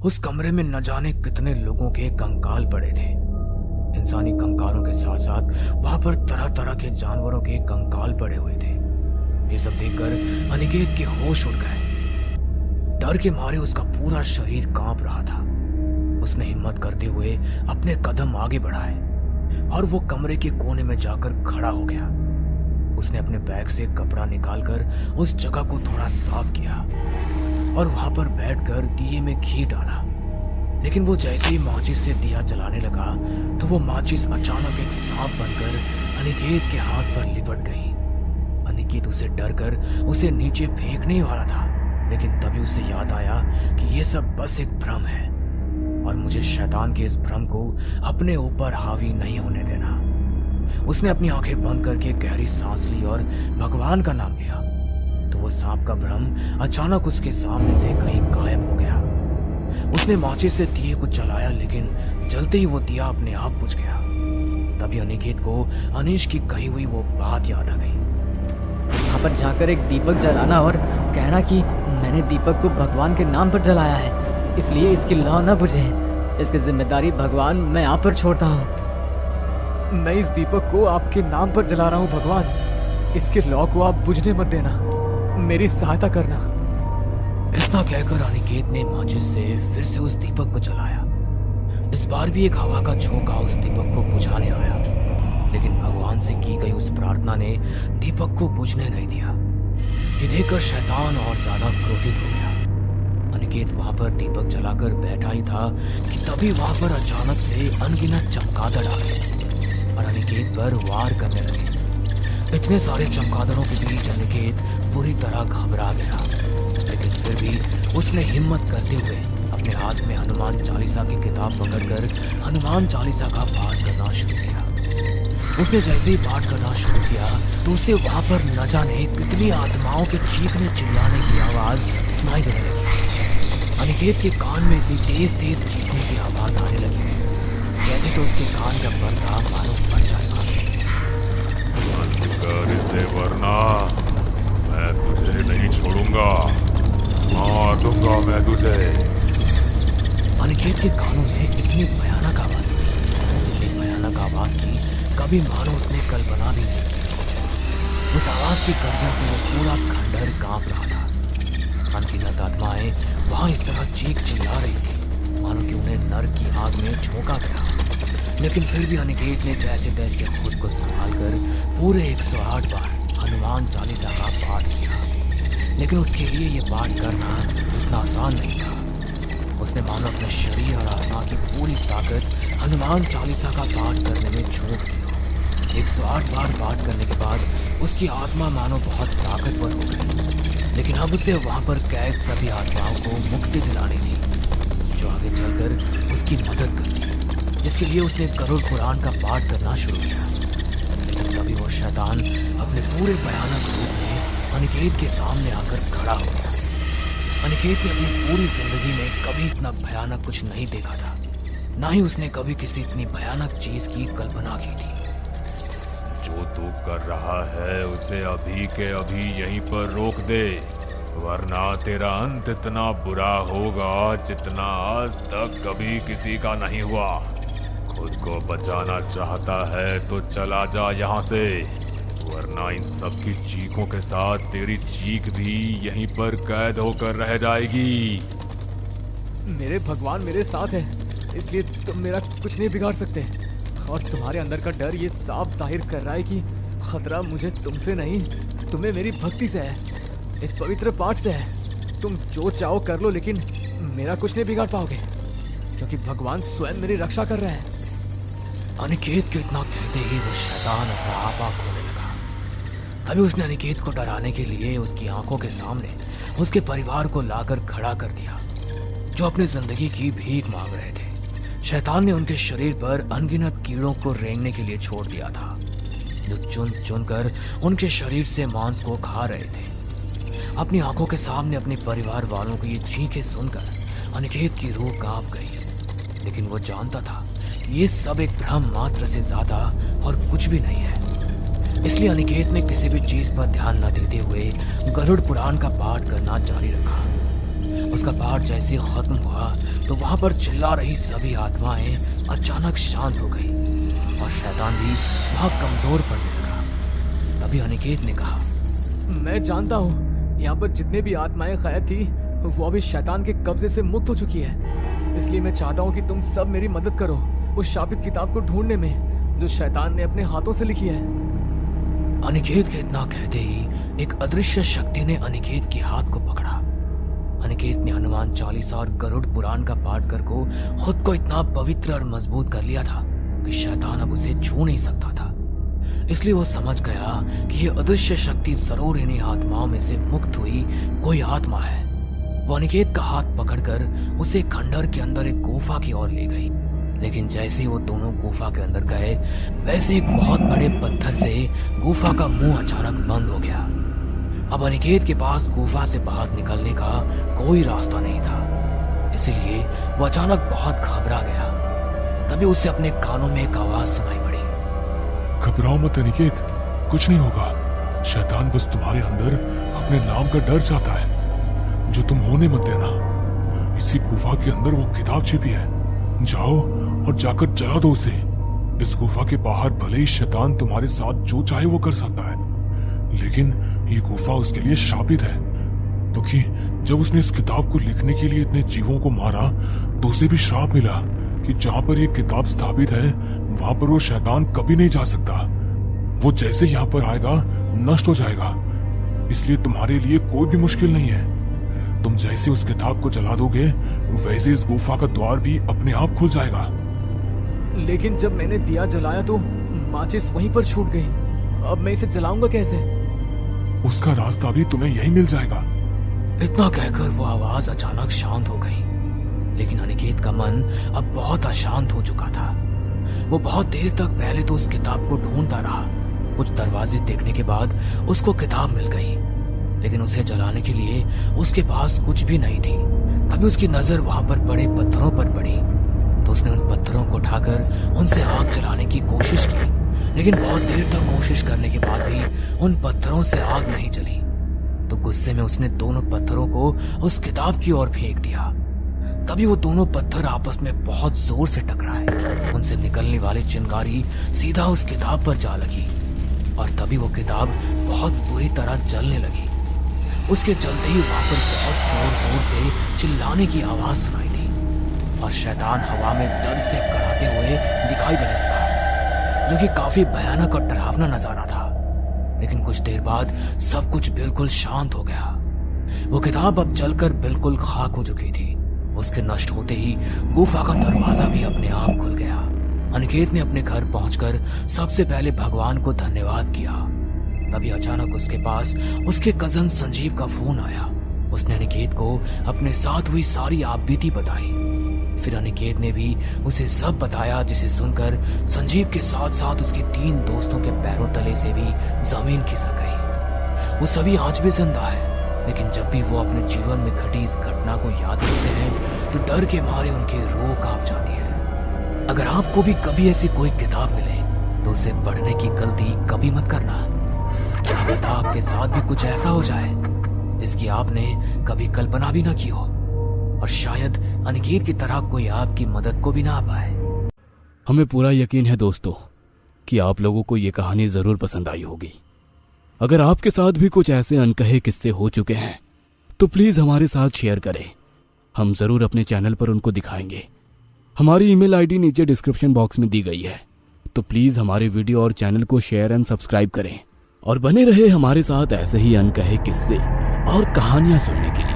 उस कमरे में न जाने कितने लोगों के कंकाल पड़े थे। इंसानी कंकालों के साथ साथ वहां पर तरह तरह के जानवरों के कंकाल पड़े हुए थे। ये सब देखकर अनिकेत के होश उड़ गए। डर के मारे उसका पूरा शरीर कांप रहा था। उसने हिम्मत करते हुए अपने कदम आगे बढ़ाए और वो कमरे के कोने में जाकर खड़ा हो गया। उसने अपने बैग से कपड़ा निकालकर उस जगह को थोड़ा साफ किया और वहां पर बैठकर दिए में घी डाला। लेकिन वो जैसे ही माचिस से दिया जलाने लगा तो वो माचिस अचानक एक सांप बनकर अनिकेत के हाथ पर लिपट गई। अनिकेत उसे डर कर उसे नीचे फेंकने वाला था, लेकिन तभी उसे याद आया कि ये सब बस एक भ्रम है और मुझे शैतान के इस भ्रम को अपने ऊपर हावी नहीं होने देना। उसने अपनी आंखें बंद करके गहरी सांस ली और भगवान का नाम लिया तो वो सांप का भ्रम अचानक उसके सामने से कहीं गायब हो गया। उसने माचिस से दिए को जलाया, लेकिन जलते ही वो दिया अपने आप बुझ गया। तभी अनिकेत को अनीश की कही हुई वो बात याद आ गई। यहाँ पर जाकर एक दीपक जलाना और कहना कि मैंने दीपक को भगवान के नाम पर जलाया है, इसलिए इसकी लौ न बुझे। इसकी जिम्मेदारी भगवान मैं आप पर छोड़ता हूँ। मैं इस दीपक को आपके नाम पर जला रहा हूँ भगवान। इसके लौ को आप बुझने मत देना, मेरी सहायता करना। इतना कहकर अनिकेत ने माचिस से फिर से उस दीपक को जलाया। इस बार भी एक हवा का झोंका उस दीपक को बुझाने आया, लेकिन भगवान से की गई उस प्रार्थना ने दीपक को बुझने नहीं दिया। ये देखकर शैतान और ज्यादा क्रोधित हो गया। अनिकेत वहां पर दीपक जलाकर बैठा ही था कि तभी वहां पर अचानक से अनगिनत चमगादड़ आ गए और अनिकेत पर वार करने लगे। इतने सारे चमगादड़ों के बीच अनिकेत पूरी तरह घबरा गया, लेकिन फिर भी उसने हिम्मत करते हुए अपने हाथ में हनुमान चालीसा की किताब पकड़कर हनुमान चालीसा का पाठ करना शुरू किया। उसने जैसे ही पाठ करना शुरू किया तो उसे वहां पर न जाने कितनी आत्माओं के चीखने चिल्लाने की आवाज सुनाई देने लगी। अनिकेत के कान में इतनी तेज तेज चीखने की आवाज आने लगी जैसे तो उसके कान का पर्दा मानो फट जाएगा। इसे वरना मैं तुझे नहीं छोड़ूंगा, मार दूंगा मैं तुझे। अनिकेत के कानों में इतनी भयानक आवाज थी, इतनी भयानक आवाज की कभी मानो उसने कल्पना भी नहीं की। उस आवाज की गर्जन से वो पूरा खंडहर कांप रहा था। अनगिनत आत्माएं वहां इस तरह चीख चिल्ला रही थी मानो कि उन्हें नर की आग में झोंका गया। लेकिन फिर भी अनिकेत ने जैसे तैसे खुद को संभाल कर पूरे 108 बार हनुमान चालीसा का पाठ किया। लेकिन उसके लिए ये पाठ करना इतना आसान नहीं था। उसने मानो अपने शरीर और आत्मा की पूरी ताकत हनुमान चालीसा का पाठ करने में झोंक दी। 108 बार पाठ करने के बाद उसकी आत्मा मानो बहुत ताकतवर हो गई। लेकिन अब उसे वहां पर कैद सभी आत्माओं को मुक्ति दिलानी थी जो आगे चलकर उसकी मदद करती, जिसके लिए उसने गरुड़ पुराण का पाठ करना शुरू किया। लेकिन तभी वो शैतान अपने पूरे भयानक रूप में अनिकेत के सामने आकर खड़ा हो गया। अनिकेत ने अपनी पूरी जिंदगी में कभी इतना भयानक कुछ नहीं देखा था, ना ही उसने कभी किसी इतनी भयानक चीज की कल्पना की थी। जो तू कर रहा है उसे अभी के अभी यहीं पर रोक दे, वरना तेरा अंत इतना बुरा होगा जितना आज तक कभी किसी का नहीं हुआ। खुद को बचाना चाहता है तो चला जा यहाँ से, वरना इन सब की चीखों के साथ तेरी चीख भी यहीं पर कैद होकर रह जाएगी। मेरे भगवान मेरे साथ है, इसलिए तुम मेरा कुछ नहीं बिगाड़ सकते। और तुम्हारे अंदर का डर ये साफ जाहिर कर रहा है कि खतरा मुझे तुमसे नहीं, तुम्हें मेरी भक्ति से है, इस पवित्र पाठ से है। तुम जो चाहो कर लो, लेकिन मेरा कुछ नहीं बिगाड़ पाओगे, क्योंकि भगवान स्वयं मेरी रक्षा कर रहे हैं। अनिकेत को इतना कहते ही वो शैतान अपना आपा खोने लगा। तभी उसने अनिकेत को डराने के लिए उसकी आंखों के सामने उसके परिवार को लाकर खड़ा कर दिया, जो अपनी जिंदगी की भीख मांग रहे थे। शैतान ने उनके शरीर पर अनगिनत कीड़ों को रेंगने के लिए छोड़ दिया था, जो चुन चुन कर उनके शरीर से मांस को खा रहे थे। अपनी आंखों के सामने अपने परिवार वालों को ये चीखें सुनकर अनिकेत की रूह कांप गई। लेकिन वो जानता था कि ये सब एक भ्रम मात्र से ज्यादा और कुछ भी नहीं है। इसलिए अनिकेत ने किसी भी चीज पर ध्यान न देते हुए गरुड़ पुराण का पाठ करना जारी रखा। उसका पाठ जैसे खत्म हुआ तो वहां पर चिल्ला रही सभी आत्माएं अचानक शांत हो गई और शैतान भी बहुत कमजोर पड़ने लगा। तभी अनिकेत ने कहा, मैं जानता हूँ यहाँ पर जितने भी आत्माएं कैद थी वो अभी शैतान के कब्जे से मुक्त हो चुकी है। इसलिए मैं चाहता हूँ कि तुम सब मेरी मदद करो उस शापित किताब को ढूंढने में जो शैतान ने अपने हाथों से लिखी है। अनिकेत के इतना कहते ही एक अदृश्य शक्ति ने अनिकेत के हाथ को पकड़ा। अनिकेत ने हनुमान चालीसा और गरुड़ पुराण का पाठ कर को खुद को इतना पवित्र और मजबूत कर लिया था कि शैतान अब उसे छू नहीं सकता था। इसलिए वो समझ गया कि ये अदृश्य शक्ति जरूर इन्हीं आत्माओं में से मुक्त हुई कोई आत्मा है। वो अनिकेत का हाथ पकड़कर उसे खंडहर के अंदर एक गुफा की ओर ले गई। लेकिन जैसे ही वो दोनों गुफा के अंदर गए वैसे एक बहुत बड़े पत्थर से गुफा का मुंह अचानक बंद हो गया। अब अनिकेत के पास गुफा से बाहर निकलने का कोई रास्ता नहीं था। इसीलिए वो अचानक बहुत घबरा गया। तभी उसे अपने कानों में एक आवाज सुनाई पड़ी, घबराओ मत अनिकेत, कुछ नहीं होगा। शैतान बस तुम्हारे अंदर अपने नाम का डर चाहता है जो तुम होने मत देना। इसी गुफा के अंदर वो किताब छिपी है, जाओ और जाकर जला दो उसे। इस गुफा के बाहर भले ही शैतान तुम्हारे साथ जो चाहे वो कर सकता है, लेकिन ये गुफा उसके लिए शापित है, क्योंकि जब उसने इस किताब को लिखने के लिए इतने जीवों को मारा तो उसे भी श्राप मिला कि जहां पर ये किताब स्थापित है वहां पर वो शैतान कभी नहीं जा सकता। वो जैसे यहाँ पर आएगा नष्ट हो जाएगा। इसलिए तुम्हारे लिए कोई भी मुश्किल नहीं है। तुम जैसे उस किताब को जला दोगे वैसे इस गुफा का द्वार भी अपने आप खुल जाएगा। लेकिन जब मैंने दिया जलाया तो माचिस वहीं पर छूट गई। अब मैं इसे जलाऊंगा कैसे? उसका रास्ता भी तुम्हें यही मिल जाएगा। इतना कहकर वो आवाज अचानक शांत हो गई। लेकिन अनिकेत का मन अब बहुत अशांत हो चुका था। वो बहुत देर तक पहले तो उस किताब को ढूंढता रहा। कुछ दरवाजे देखने के बाद उसको किताब मिल गई, लेकिन उसे जलाने के लिए उसके पास कुछ भी नहीं थी। तभी उसकी नजर वहां पर पड़े पत्थरों पर पड़ी तो उसने उन पत्थरों को उठाकर उनसे आग जलाने की कोशिश की। लेकिन बहुत देर तक कोशिश करने के बाद भी उन पत्थरों से आग नहीं जली। तो गुस्से में उसने दोनों पत्थरों को उस किताब की ओर फेंक दिया। तभी वो दोनों पत्थर आपस में बहुत जोर से टकराए। उनसे निकलने वाली चिंगारी सीधा उस किताब पर जा लगी और तभी वो किताब बहुत बुरी तरह जलने लगी। उसके जलते ही वहां पर बहुत जोर जोर से चिल्लाने की आवाज सुनाई दी और शैतान हवा में दर्द से कराते हुए दिखाई देने लगा, जो कि काफी भयानक और डरावना नजारा था। लेकिन कुछ देर बाद सब कुछ बिल्कुल शांत हो गया। वो किताब अब जलकर बिल्कुल खाक हो चुकी थी। उसके नष्ट होते ही गुफा का दरवाजा भी अपने आप खुल गया। अनिकेत ने अपने घर पहुंचकर सबसे पहले भगवान को धन्यवाद किया। तभी अचानक उसके पास उसके कजन संजीव का फोन आया। उसने अनिकेत को अपने साथ हुई सारी आपबीती बताई। फिर अनिकेत ने भी उसे सब बताया, जिसे सुनकर संजीव के साथ साथ उसके 3 दोस्तों के पैरों तले से भी जमीन खिसक गई। वो सभी आज भी जिंदा है, लेकिन जब भी वो अपने जीवन में घटी इस घटना को याद करते हैं तो डर के मारे उनकी रूह कांप जाती है। अगर आपको भी कभी ऐसी कोई किताब मिले तो उसे पढ़ने की गलती कभी मत करना। क्या पता आपके साथ भी कुछ ऐसा हो जाए जिसकी आपने कभी कल्पना भी ना की हो, और शायद अनिकेत की तरह कोई आपकी मदद को भी ना आ पाए। हमें पूरा यकीन है दोस्तों कि आप लोगों को ये कहानी जरूर पसंद आई होगी। अगर आपके साथ भी कुछ ऐसे अनकहे किस्से हो चुके हैं तो प्लीज हमारे साथ शेयर करें। हम जरूर अपने चैनल पर उनको दिखाएंगे। हमारी ईमेल आईडी नीचे डिस्क्रिप्शन बॉक्स में दी गई है, तो प्लीज हमारे वीडियो और चैनल को शेयर एंड सब्सक्राइब करें और बने रहे हमारे साथ ऐसे ही अनकहे किस्से और कहानियां सुनने के लिए।